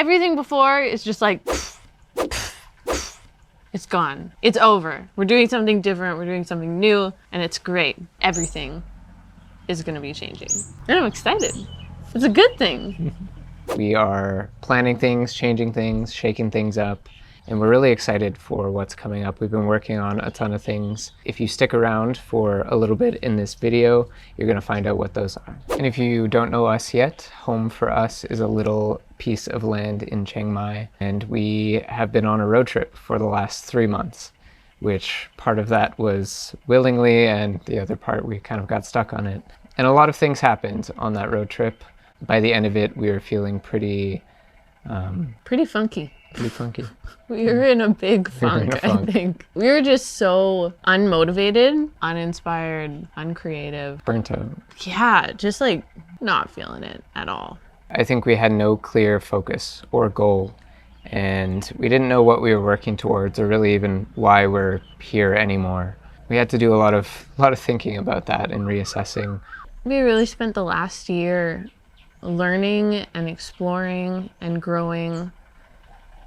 Everything before is just like, it's gone. It's over. We're doing something different. We're doing something new, and it's great. Everything is going to be changing. And I'm excited. It's a good thing. We are planning things, changing things, shaking things up, and we're really excited for what's coming up. We've been working on a ton of things. If you stick around for a little bit in this video, you're going to find out what those are. And if you don't know us yet, home for us is a little piece of land in Chiang Mai, and we have been on a road trip for the last 3 months, which part of that was willingly, and the other part we kind of got stuck on it. And a lot of things happened on that road trip. By the end of it, we were feeling pretty funky. Pretty funky. We were in a big funk, I think. We were just so unmotivated, uninspired, uncreative. Burnt out. Yeah, just like not feeling it at all. I think we had no clear focus or goal, and we didn't know what we were working towards or really even why we're here anymore. We had to do a lot of thinking about that and reassessing. We really spent the last year learning and exploring and growing.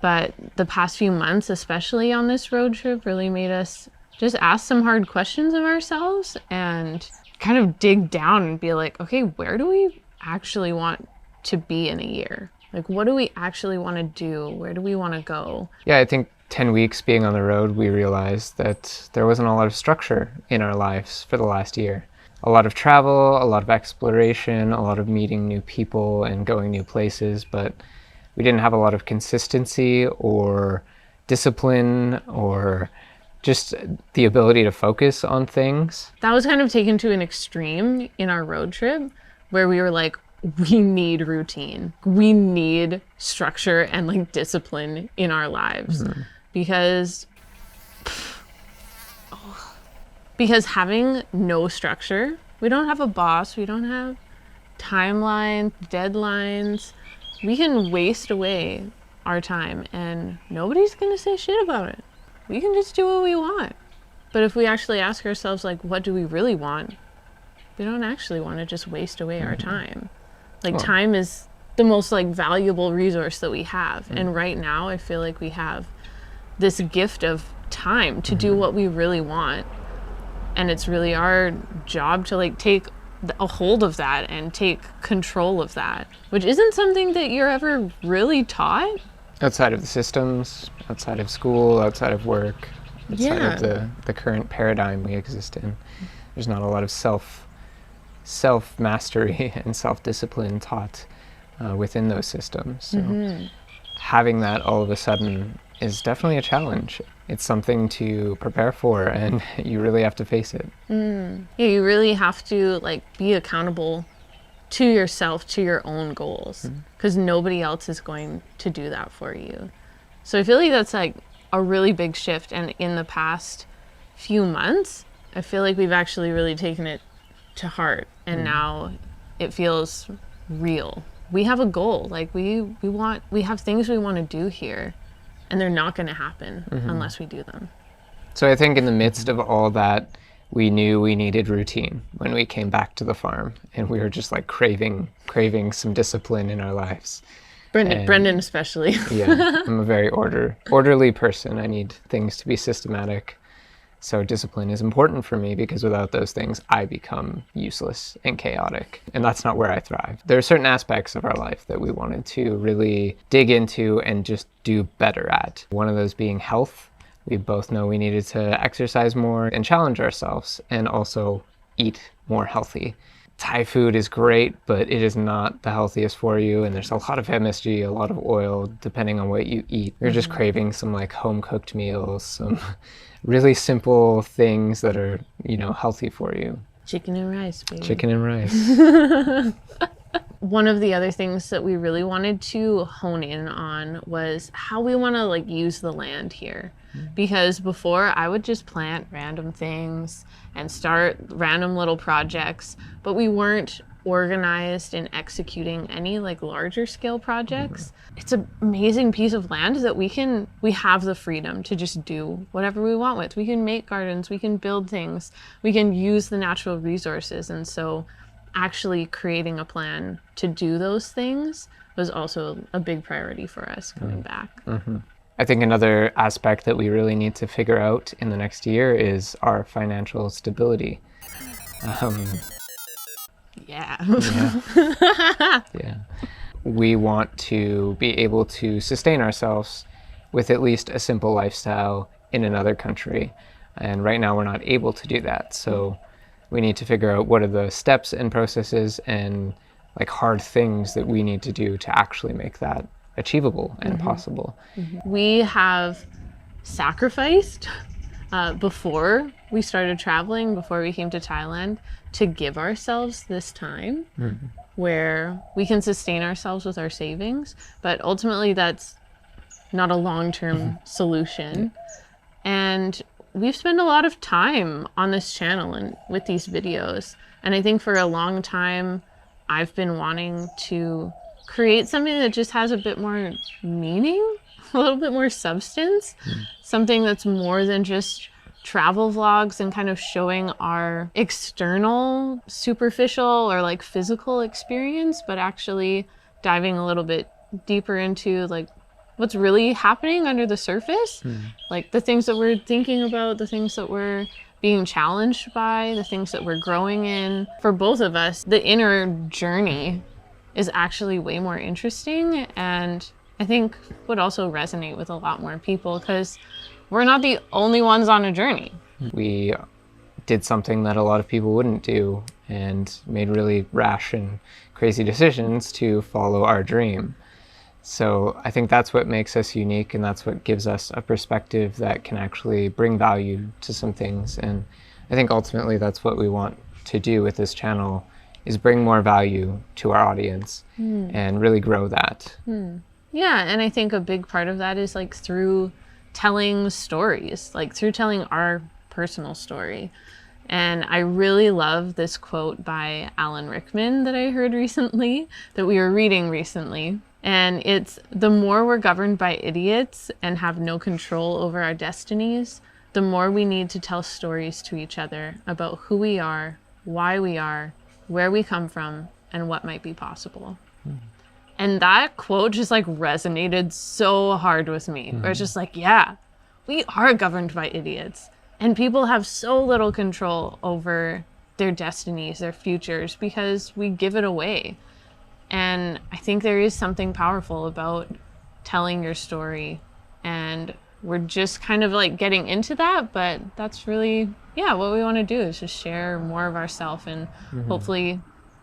But the past few months, especially on this road trip, really made us just ask some hard questions of ourselves and kind of dig down and be like, okay, where do we actually want to be in a year? Like, what do we actually want to do? Where do we want to go? Yeah, I think 10 weeks being on the road, we realized that there wasn't a lot of structure in our lives for the last year. A lot of travel, a lot of exploration, a lot of meeting new people and going new places, but we didn't have a lot of consistency or discipline or just the ability to focus on things. That was kind of taken to an extreme in our road trip where we were like, we need routine. We need structure and like discipline in our lives. Mm-hmm. Because having no structure, we don't have a boss, we don't have timelines, deadlines. We can waste away our time and nobody's gonna say shit about it. We can just do what we want. But if we actually ask ourselves, like, what do we really want? We don't actually want to just waste away our time. Like, time is the most like valuable resource that we have. And right now I feel like we have this gift of time to do what we really want. And it's really our job to like take a hold of that and take control of that, which isn't something that you're ever really taught. Outside of the systems, outside of school, outside of work, outside of the current paradigm we exist in. There's not a lot of self-mastery and self-discipline taught within those systems. So having that all of a sudden is definitely a challenge. It's something to prepare for, and you really have to face it. Yeah, you really have to like be accountable to yourself, to your own goals, because nobody else is going to do that for you. So I feel like that's like a really big shift. And in the past few months, I feel like we've actually really taken it to heart, and now it feels real. We have a goal. Like we have things we want to do here. And they're not going to happen unless we do them. So I think in the midst of all that, we knew we needed routine when we came back to the farm. And we were just like craving some discipline in our lives. Brendan especially. Yeah, I'm a very orderly person. I need things to be systematic. So discipline is important for me because without those things, I become useless and chaotic. And that's not where I thrive. There are certain aspects of our life that we wanted to really dig into and just do better at. One of those being health. We both know we needed to exercise more and challenge ourselves and also eat more healthy. Thai food is great, but it is not the healthiest for you. And there's a lot of MSG, a lot of oil, depending on what you eat. You're just craving some like home cooked meals, some really simple things that are, healthy for you. Chicken and rice, baby. Chicken and rice. One of the other things that we really wanted to hone in on was how we want to like use the land here. Because before I would just plant random things and start random little projects, but we weren't organized in executing any like larger scale projects. It's an amazing piece of land that we have the freedom to just do whatever we want with. We can make gardens, we can build things, we can use the natural resources. And so actually creating a plan to do those things was also a big priority for us coming back. I think another aspect that we really need to figure out in the next year is our financial stability. Yeah. Yeah. We want to be able to sustain ourselves with at least a simple lifestyle in another country. And right now we're not able to do that. So we need to figure out what are the steps and processes and like hard things that we need to do to actually make that achievable and possible. We have sacrificed before we started traveling, before we came to Thailand, to give ourselves this time where we can sustain ourselves with our savings. But ultimately, that's not a long-term solution. And we've spent a lot of time on this channel and with these videos. And I think for a long time, I've been wanting to create something that just has a bit more meaning, a little bit more substance, something that's more than just travel vlogs and kind of showing our external, superficial or like physical experience, but actually diving a little bit deeper into like what's really happening under the surface, like the things that we're thinking about, the things that we're being challenged by, the things that we're growing in. For both of us, the inner journey is actually way more interesting, and I think would also resonate with a lot more people because we're not the only ones on a journey. We did something that a lot of people wouldn't do and made really rash and crazy decisions to follow our dream. So I think that's what makes us unique, and that's what gives us a perspective that can actually bring value to some things. And I think ultimately that's what we want to do with this channel, is bring more value to our audience and really grow that. Yeah, and I think a big part of that is like through telling stories, like through telling our personal story. And I really love this quote by Alan Rickman that I heard recently, that we were reading recently. And it's, the more we're governed by idiots and have no control over our destinies, the more we need to tell stories to each other about who we are, why we are, where we come from, and what might be possible. And that quote just like resonated so hard with me. Where it's just like, yeah, we are governed by idiots. And people have so little control over their destinies, their futures, because we give it away. And I think there is something powerful about telling your story. And we're just kind of like getting into that, but that's really, yeah, what we want to do is just share more of ourselves, and hopefully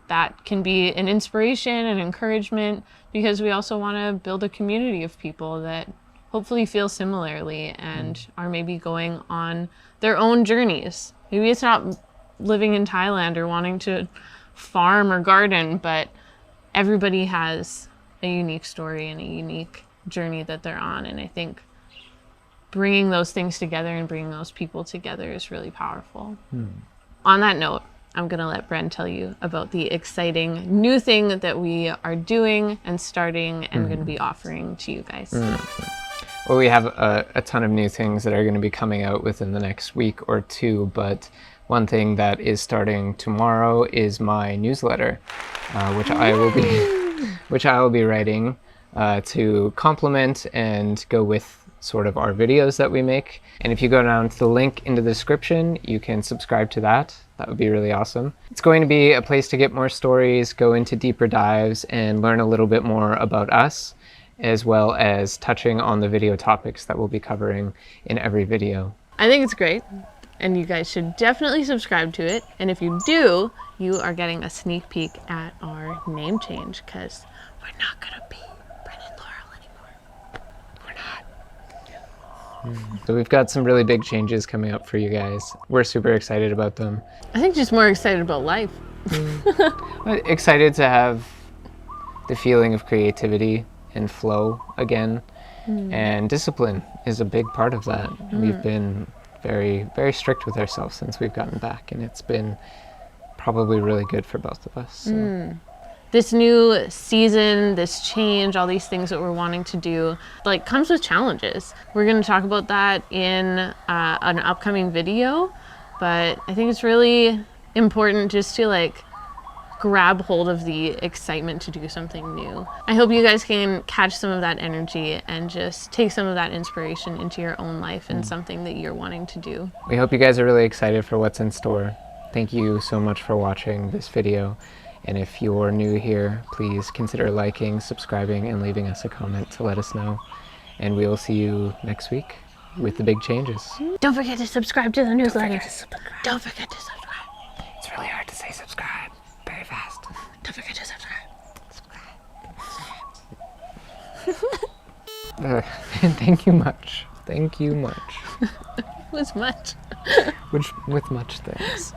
that can be an inspiration and encouragement, because we also want to build a community of people that hopefully feel similarly and are maybe going on their own journeys. Maybe it's not living in Thailand or wanting to farm or garden, but everybody has a unique story and a unique journey that they're on. And I think bringing those things together and bringing those people together is really powerful. On that note, I'm going to let Bren tell you about the exciting new thing that we are doing and starting and going to be offering to you guys. Well, we have a ton of new things that are going to be coming out within the next week or two, but one thing that is starting tomorrow is my newsletter, which I will be writing to complement and go with sort of our videos that we make. And if you go down to the link in the description, you can subscribe to that. That would be really awesome. It's going to be a place to get more stories, go into deeper dives, and learn a little bit more about us, as well as touching on the video topics that we'll be covering in every video. I think it's great, and you guys should definitely subscribe to it. And if you do, you are getting a sneak peek at our name change, because we're not gonna be Bren and Laurel anymore. We're not. So we've got some really big changes coming up for you guys. We're super excited about them. I think just more excited about life. Excited to have the feeling of creativity and flow again. And discipline is a big part of that. We've been very, very strict with ourselves since we've gotten back, and it's been probably really good for both of us. So. This new season, this change, all these things that we're wanting to do, like, comes with challenges. We're going to talk about that in an upcoming video, but I think it's really important just to like grab hold of the excitement to do something new. I hope you guys can catch some of that energy and just take some of that inspiration into your own life and something that you're wanting to do. We hope you guys are really excited for what's in store. Thank you so much for watching this video. And if you're new here, please consider liking, subscribing, and leaving us a comment to let us know. And we will see you next week with the big changes. Don't forget to subscribe to the newsletter. Don't forget to subscribe. It's really hard to say subscribe very fast. Don't forget to subscribe. Thank you much. Thank you much. It was much. With much thanks.